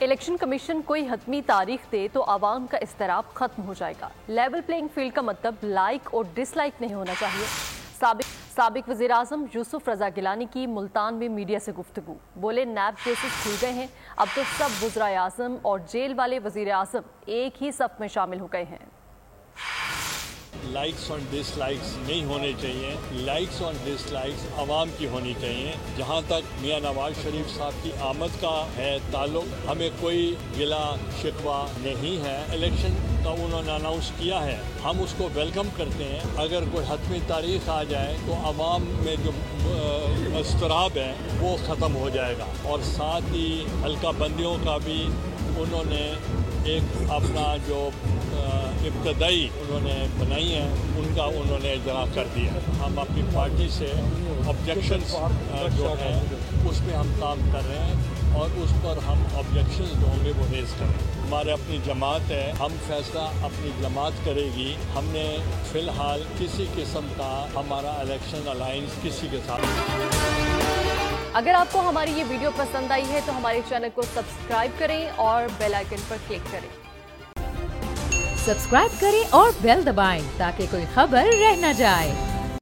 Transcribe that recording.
Election commission कोई हतमी तारीख दे तो आवाम का इस्तराब खत्म हो जाएगा। लेवल प्लेइंग फील्ड का मतलब लाइक और डिसलाइक नहीं होना चाहिए। साबिक वज़ीर आज़म यूसुफ रज़ा गिलानी की मुल्तान में मीडिया से गुफ्तगू, बोले नैब केसेस खुल गए हैं, अब तो सब वज़राए आज़म और जेल वाले वज़ीर आज़म एक ही सफ में शामिल हो गए हैं। लाइक्स और डिसलाइक्स नहीं होने चाहिए। लाइक्स और डिसलाइक्स आवाम की होनी चाहिए। जहाँ तक मियां नवाज शरीफ साहब की आमद का है ताल्लुक, हमें कोई गिला शिकवा नहीं है। इलेक्शन का उन्होंने अनाउंस किया है, हम उसको वेलकम करते हैं। अगर कोई हतमी तारीख आ जाए तो आवाम में जो इस्तराब है वो ख़त्म हो जाएगा। और साथ ही हल्का बंदियों का भी उन्होंने एक अपना जो इब्तदाई उन्होंने बनाई है उनका उन्होंने इजरा कर दिया। हम अपनी पार्टी से ऑब्जेक्शंस जो है उसमें हम काम कर रहे हैं और उस पर हम ऑब्जेक्शंस जो होंगे वो रेज करें। हमारे अपनी जमात है, हम फैसला अपनी जमात करेगी। हमने फ़िलहाल किसी किस्म का हमारा इलेक्शन अलायंस किसी के साथ। अगर आपको हमारी ये वीडियो पसंद आई है तो हमारे चैनल को सब्सक्राइब करें और बेल आइकन पर क्लिक करें। सब्सक्राइब करें और बेल दबाएं ताकि कोई खबर रह न जाए।